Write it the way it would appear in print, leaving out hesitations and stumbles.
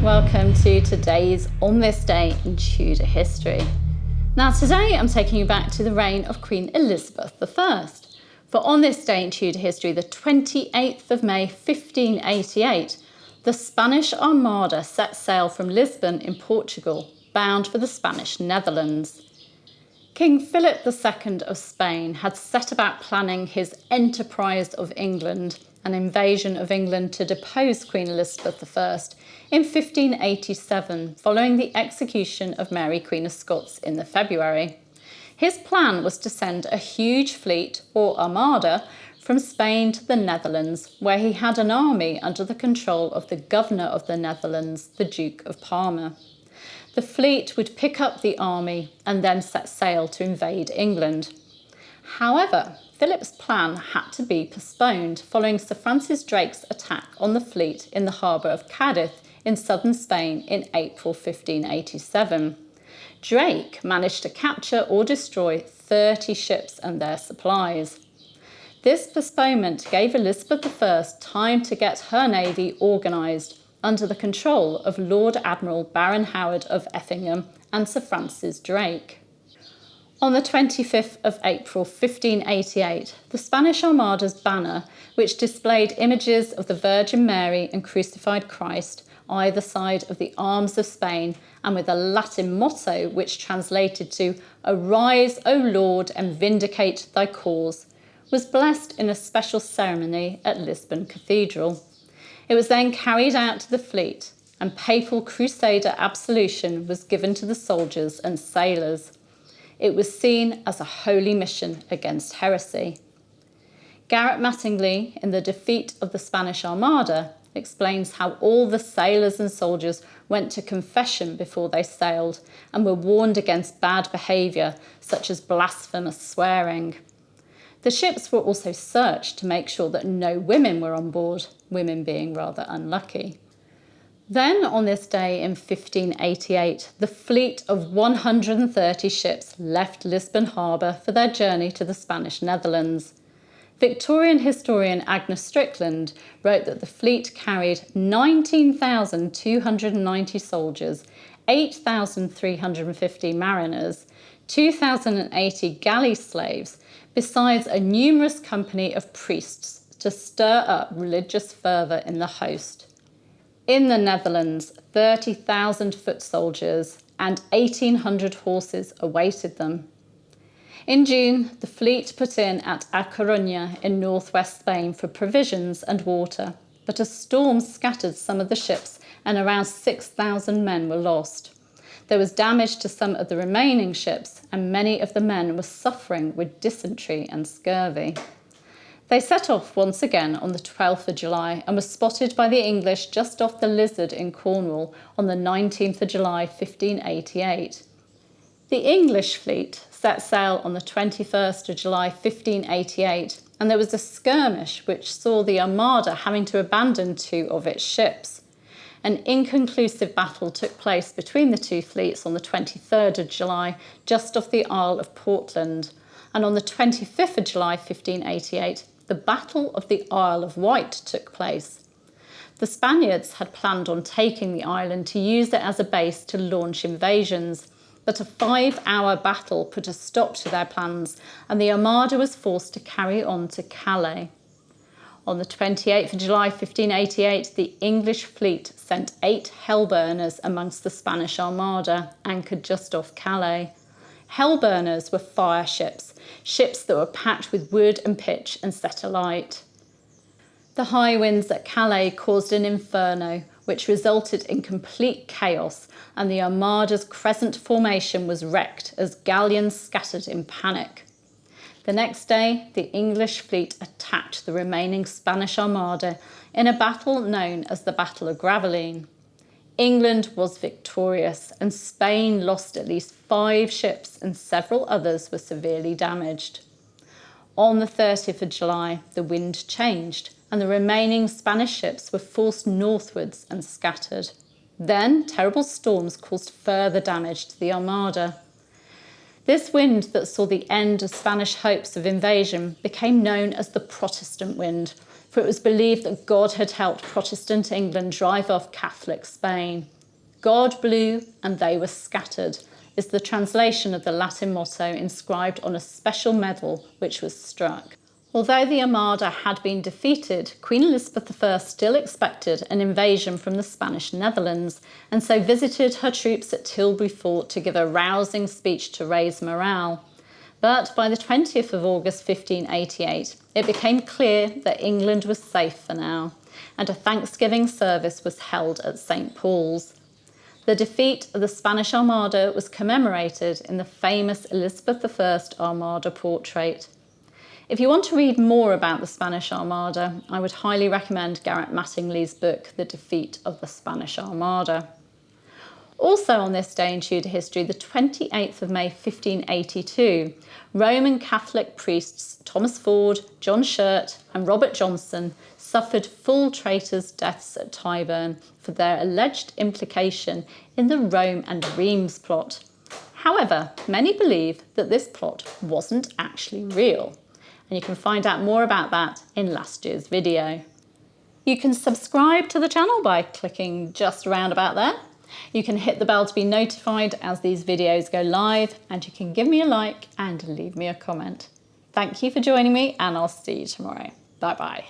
Welcome to today's On This Day in Tudor History. Now today I'm taking you back to the reign of Queen Elizabeth I. For on this day in Tudor history, the 28th of May 1588, the Spanish Armada set sail from Lisbon in Portugal, bound for the Spanish Netherlands. King Philip II of Spain had set about planning his enterprise of England, an invasion of England to depose Queen Elizabeth I in 1587, following the execution of Mary, Queen of Scots, in the February. His plan was to send a huge fleet, or armada, from Spain to the Netherlands, where he had an army under the control of the governor of the Netherlands, the Duke of Parma. The fleet would pick up the army and then set sail to invade England. However, Philip's plan had to be postponed following Sir Francis Drake's attack on the fleet in the harbour of Cádiz in southern Spain in April 1587. Drake managed to capture or destroy 30 ships and their supplies. This postponement gave Elizabeth I time to get her navy organised under the control of Lord Admiral Baron Howard of Effingham and Sir Francis Drake. On the 25th of April 1588, the Spanish Armada's banner, which displayed images of the Virgin Mary and crucified Christ either side of the arms of Spain, and with a Latin motto which translated to "Arise, O Lord, and vindicate thy cause," was blessed in a special ceremony at Lisbon Cathedral. It was then carried out to the fleet, and papal crusader absolution was given to the soldiers and sailors. It was seen as a holy mission against heresy. Garrett Mattingly, in The Defeat of the Spanish Armada, explains how all the sailors and soldiers went to confession before they sailed and were warned against bad behaviour, such as blasphemous swearing. The ships were also searched to make sure that no women were on board, women being rather unlucky. Then, on this day in 1588, the fleet of 130 ships left Lisbon harbour for their journey to the Spanish Netherlands. Victorian historian Agnes Strickland wrote that the fleet carried 19,290 soldiers, 8,350 mariners, 2,080 galley slaves, besides a numerous company of priests to stir up religious fervour in the host. In the Netherlands, 30,000 foot soldiers and 1,800 horses awaited them. In June, the fleet put in at A Coruña in northwest Spain for provisions and water, but a storm scattered some of the ships and around 6,000 men were lost. There was damage to some of the remaining ships, and many of the men were suffering with dysentery and scurvy. They set off once again on the 12th of July and were spotted by the English just off the Lizard in Cornwall on the 19th of July 1588. The English fleet set sail on the 21st of July 1588, and there was a skirmish which saw the Armada having to abandon 2 of its ships. An inconclusive battle took place between the 2 fleets on the 23rd of July, just off the Isle of Portland, and on the 25th of July 1588, the Battle of the Isle of Wight took place. The Spaniards had planned on taking the island to use it as a base to launch invasions, but a 5-hour battle put a stop to their plans, and the Armada was forced to carry on to Calais. On the 28th of July 1588, the English fleet sent 8 hellburners amongst the Spanish Armada, anchored just off Calais. Hellburners were fire ships, ships that were packed with wood and pitch and set alight. The high winds at Calais caused an inferno, which resulted in complete chaos, and the Armada's crescent formation was wrecked as galleons scattered in panic. The next day, the English fleet attacked the remaining Spanish Armada in a battle known as the Battle of Gravelines. England was victorious, and Spain lost at least 5 ships and several others were severely damaged. On the 30th of July, the wind changed, and the remaining Spanish ships were forced northwards and scattered. Then, terrible storms caused further damage to the Armada. This wind that saw the end of Spanish hopes of invasion became known as the Protestant Wind, for it was believed that God had helped Protestant England drive off Catholic Spain. God blew and they were scattered is the translation of the Latin motto inscribed on a special medal which was struck. Although the Armada had been defeated, Queen Elizabeth I still expected an invasion from the Spanish Netherlands, and so visited her troops at Tilbury Fort to give a rousing speech to raise morale. But by the 20th of August 1588, it became clear that England was safe for now, and a Thanksgiving service was held at St. Paul's. The defeat of the Spanish Armada was commemorated in the famous Elizabeth I Armada portrait. If you want to read more about the Spanish Armada, I would highly recommend Garrett Mattingly's book, The Defeat of the Spanish Armada. Also on this day in Tudor history, the 28th of May 1582, Roman Catholic priests Thomas Ford, John Shirt and Robert Johnson suffered full traitors' deaths at Tyburn for their alleged implication in the Rome and Rheims plot. However, many believe that this plot wasn't actually real. And you can find out more about that in last year's video. You can subscribe to the channel by clicking just around about there. You can hit the bell to be notified as these videos go live, and you can give me a like and leave me a comment. Thank you for joining me, and I'll see you tomorrow. Bye bye.